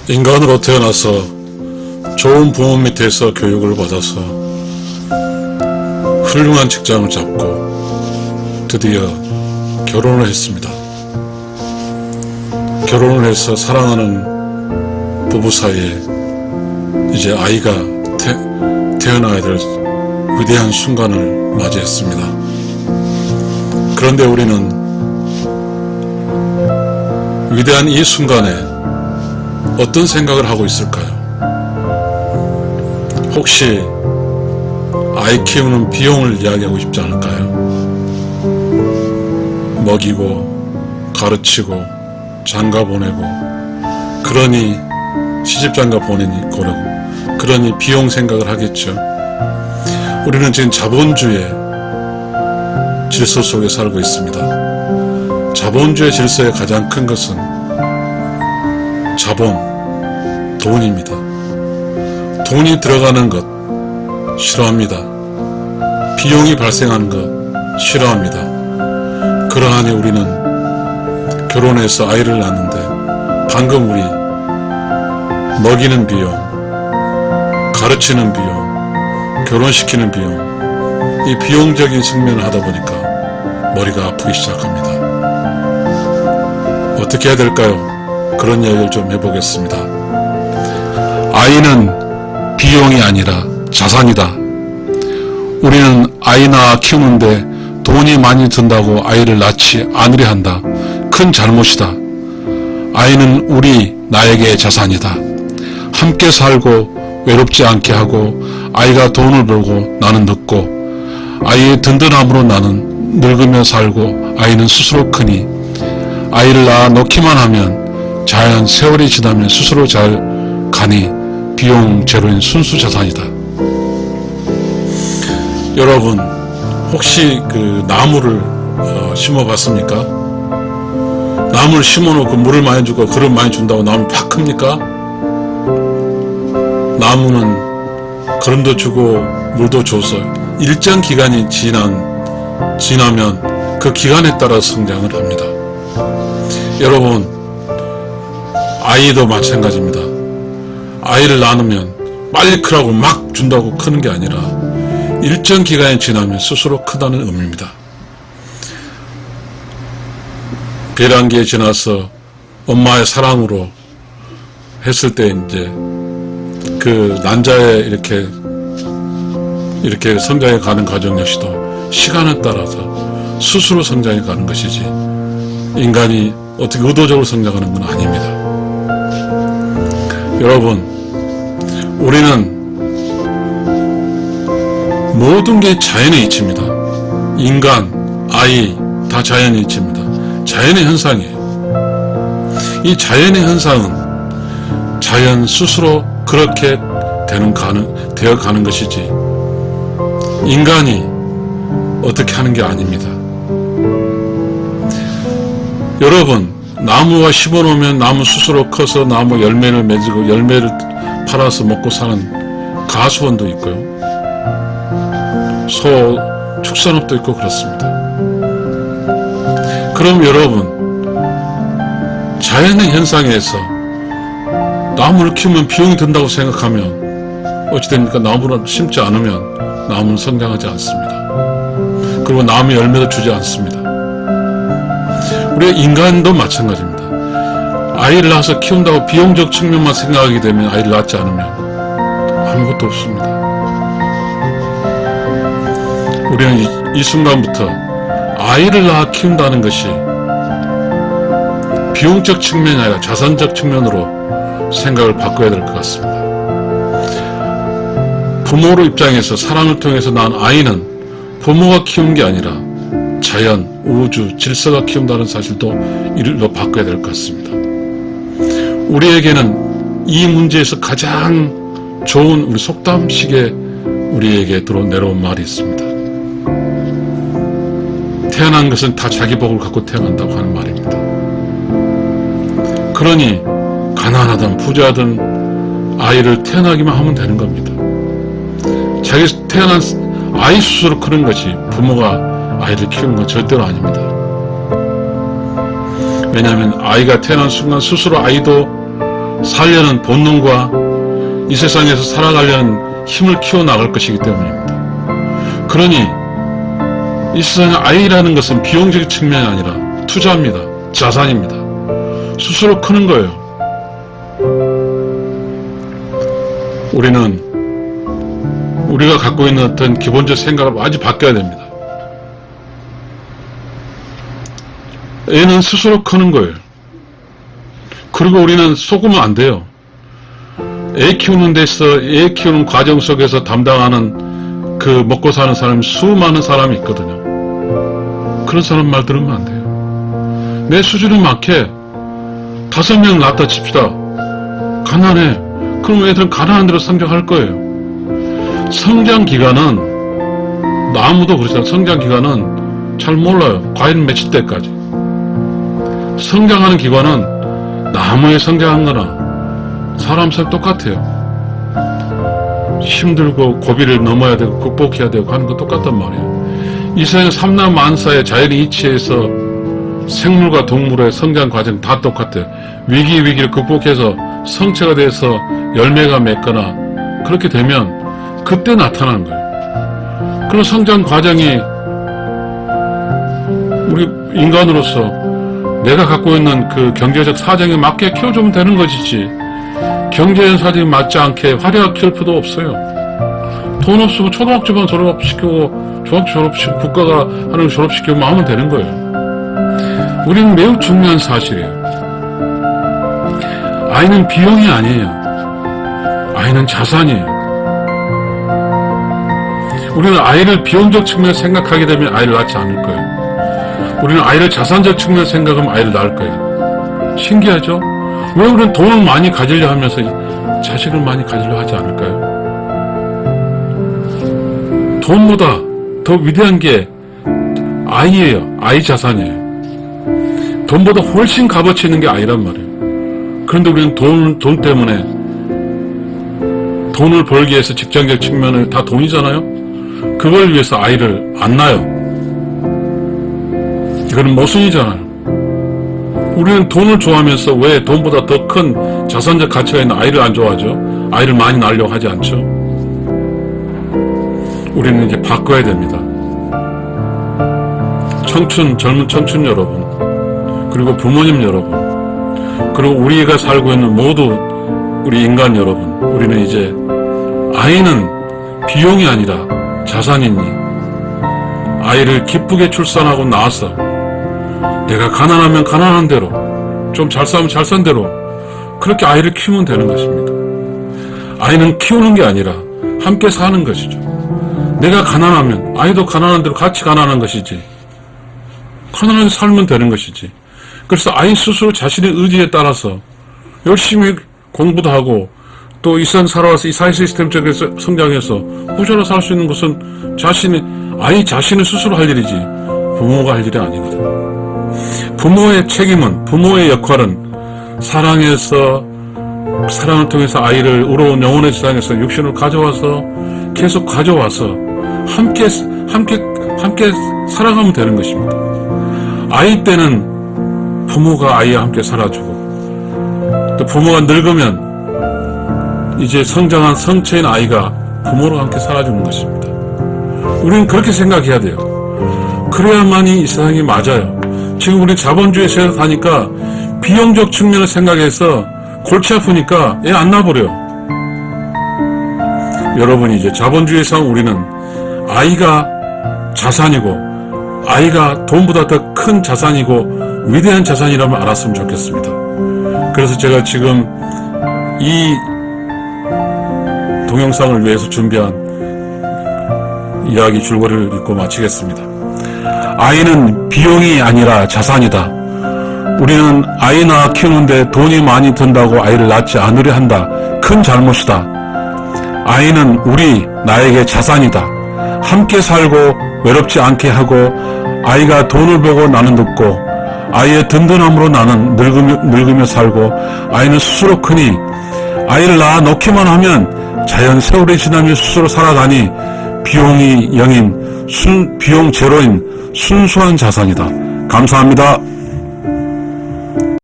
인간으로 태어나서 좋은 부모 밑에서 교육을 받아서 훌륭한 직장을 잡고 드디어 결혼을 했습니다. 결혼을 해서 사랑하는 부부 사이에 이제 아이가 태어나야 될 위대한 순간을 맞이했습니다. 그런데 우리는 위대한 이 순간에 어떤 생각을 하고 있을까요? 혹시 아이 키우는 비용을 이야기하고 싶지 않을까요? 먹이고 가르치고 장가 보내고 그러니 시집장가 보내니 고르고 그러니 비용 생각을 하겠죠. 우리는 지금 자본주의 질서 속에 살고 있습니다. 자본주의 질서의 가장 큰 것은 자본, 돈입니다. 돈이 들어가는 것 싫어합니다. 비용이 발생하는 것 싫어합니다. 그러하니 우리는 결혼해서 아이를 낳는데 방금 우리 먹이는 비용, 가르치는 비용, 결혼시키는 비용, 이 비용적인 측면을 하다 보니까 머리가 아프기 시작합니다. 어떻게 해야 될까요? 그런 이야기를 좀 해보겠습니다. 아이는 비용이 아니라 자산이다. 우리는 아이 낳아 키우는데 돈이 많이 든다고 아이를 낳지 않으려 한다. 큰 잘못이다. 아이는 나에게의 자산이다. 함께 살고 외롭지 않게 하고 아이가 돈을 벌고 나는 늙고 아이의 든든함으로 나는 늙으며 살고 아이는 스스로 크니 아이를 낳아 놓기만 하면 자연 세월이 지나면 스스로 잘 가니 비용 제로인 순수 자산이다. 여러분 혹시 그 나무를 심어봤습니까? 나무를 심어놓고 물을 많이 주고 그릇 많이 준다고 나무는 팍 큽니까? 나무는 거름도 주고 물도 줘서 일정 기간이 지나면 그 기간에 따라 성장을 합니다. 여러분 아이도 마찬가지입니다. 아이를 낳으면 빨리 크라고 막 준다고 크는 게 아니라 일정 기간이 지나면 스스로 크다는 의미입니다. 배란기에 지나서 엄마의 사랑으로 했을 때 이제 그 난자에 이렇게 성장해 가는 과정 역시도 시간에 따라서 스스로 성장해 가는 것이지 인간이 어떻게 의도적으로 성장하는 건 아닙니다. 여러분 우리는 모든 게 자연의 이치입니다. 인간, 아이 다 자연의 이치입니다. 자연의 현상이에요. 이 자연의 현상은 자연 스스로 그렇게 되어 가는 것이지 인간이 어떻게 하는 게 아닙니다. 여러분 나무가 심어놓으면 나무 스스로 커서 나무 열매를 맺고 열매를 팔아서 먹고 사는 가수원도 있고요. 소 축산업도 있고 그렇습니다. 그럼 여러분 자연의 현상에서 나무를 키우면 비용이 든다고 생각하면 어찌 됩니까? 나무를 심지 않으면 나무는 성장하지 않습니다. 그리고 나무 열매도 주지 않습니다. 우리 인간도 마찬가지입니다. 아이를 낳아서 키운다고 비용적 측면만 생각하게 되면 아이를 낳지 않으면 아무것도 없습니다. 우리는 이 순간부터 아이를 낳아 키운다는 것이 비용적 측면이 아니라 자산적 측면으로 생각을 바꿔야 될 것 같습니다. 부모로 입장에서 사랑을 통해서 낳은 아이는 부모가 키운 게 아니라 자연, 우주, 질서가 키운다는 사실도 이로 바꿔야 될 것 같습니다. 우리에게는 이 문제에서 가장 좋은 우리 속담식에 우리에게 내려온 말이 있습니다. 태어난 것은 다 자기 복을 갖고 태어난다고 하는 말입니다. 그러니 가난하든 부자든 아이를 태어나기만 하면 되는 겁니다. 자기 태어난 아이 스스로 크는 것이 부모가 아이를 키우는 건 절대로 아닙니다. 왜냐하면 아이가 태어난 순간 스스로 아이도 살려는 본능과 이 세상에서 살아가려는 힘을 키워나갈 것이기 때문입니다. 그러니 이 세상에 아이라는 것은 비용적인 측면이 아니라 투자입니다. 자산입니다. 스스로 크는 거예요. 우리는 우리가 갖고 있는 어떤 기본적 생각을 많이 바뀌어야 됩니다. 애는 스스로 크는 거예요. 그리고 우리는 속으면 안 돼요. 애 키우는 데서, 애 키우는 과정 속에서 담당하는 그 먹고 사는 사람이 수많은 사람이 있거든요. 그런 사람 말 들으면 안 돼요. 내 수준에 맞게 5명 낳았다 칩시다. 가난해. 그럼 애들은 가난한 대로 성장할 거예요. 성장 기간은, 아무도 그렇잖아요. 성장 기간은 잘 몰라요. 과연 며칠 때까지. 성장하는 기간은 나무에 성장한 거나 사람 살 똑같아요. 힘들고 고비를 넘어야 되고 극복해야 되고 하는 거 똑같단 말이에요. 이 세상 삼라만사의 자연이 이치해서 생물과 동물의 성장 과정 다 똑같아요. 위기를 극복해서 성체가 돼서 열매가 맺거나 그렇게 되면 그때 나타나는 거예요. 그런 성장 과정이 우리 인간으로서 내가 갖고 있는 그 경제적 사정에 맞게 키워주면 되는 것이지, 경제적 사정에 맞지 않게 화려하게 키울 필요도 없어요. 돈 없으면 초등학교만 졸업시키고 중학교 졸업시키고 국가가 하는 졸업시키고 하면 되는 거예요. 우리는 매우 중요한 사실이에요. 아이는 비용이 아니에요. 아이는 자산이에요. 우리는 아이를 비용적 측면에서 생각하게 되면 아이를 낳지 않을 거예요. 우리는 아이를 자산적 측면에서 생각하면 아이를 낳을 거예요. 신기하죠? 왜 우리는 돈을 많이 가지려 하면서 자식을 많이 가지려 하지 않을까요? 돈보다 더 위대한 게 아이예요. 아이 자산이에요. 돈보다 훨씬 값어치 있는 게 아이란 말이에요. 그런데 우리는 돈 때문에, 돈을 벌기 위해서 직장적 측면을 다 돈이잖아요. 그걸 위해서 아이를 안 낳아요. 이거는 모순이잖아요. 우리는 돈을 좋아하면서 왜 돈보다 더 큰 자산적 가치가 있는 아이를 안 좋아하죠? 아이를 많이 낳으려고 하지 않죠? 우리는 이제 바꿔야 됩니다. 젊은 청춘 여러분, 그리고 부모님 여러분, 그리고 우리가 살고 있는 모두 우리 인간 여러분, 우리는 이제 아이는 비용이 아니라 자산이니 아이를 기쁘게 출산하고 낳아서 내가 가난하면 가난한 대로, 좀 잘 살면 잘 산 대로 그렇게 아이를 키우면 되는 것입니다. 아이는 키우는 게 아니라 함께 사는 것이죠. 내가 가난하면 아이도 가난한 대로 같이 가난한 것이지, 가난하게 살면 되는 것이지. 그래서 아이 스스로 자신의 의지에 따라서 열심히 공부도 하고 또 이 세상 살아와서 이 사회 시스템 쪽에서 성장해서 부자로 살 수 있는 것은 아이 자신이 스스로 할 일이지 부모가 할 일이 아니거든요. 부모의 책임은, 부모의 역할은 사랑을 통해서 아이를 의로운 영혼의 세상에서 육신을 가져와서 계속 가져와서 함께 살아가면 되는 것입니다. 아이 때는 부모가 아이와 함께 살아주고, 또 부모가 늙으면 이제 성장한 성체인 아이가 부모랑 함께 살아주는 것입니다. 우리는 그렇게 생각해야 돼요. 그래야만이 이 세상이 맞아요. 지금 우리 자본주의 세상에 사니까 비용적 측면을 생각해서 골치 아프니까 애 안 낳아버려요. 여러분이 이제 자본주의상 우리는 아이가 자산이고, 아이가 돈보다 더 큰 자산이고 위대한 자산이라면 알았으면 좋겠습니다. 그래서 제가 지금 이 동영상을 위해서 준비한 이야기 줄거리를 읽고 마치겠습니다. 아이는 비용이 아니라 자산이다. 우리는 아이 낳아 키우는데 돈이 많이 든다고 아이를 낳지 않으려 한다. 큰 잘못이다. 아이는 나에게 자산이다. 함께 살고 외롭지 않게 하고 아이가 돈을 보고 나는 늙고 아이의 든든함으로 나는 늙으며 살고 아이는 스스로 크니 아이를 낳아 놓기만 하면 자연 세월이 지나며 스스로 살아가니 비용이 0인 비용 제로인 순수한 자산이다. 감사합니다.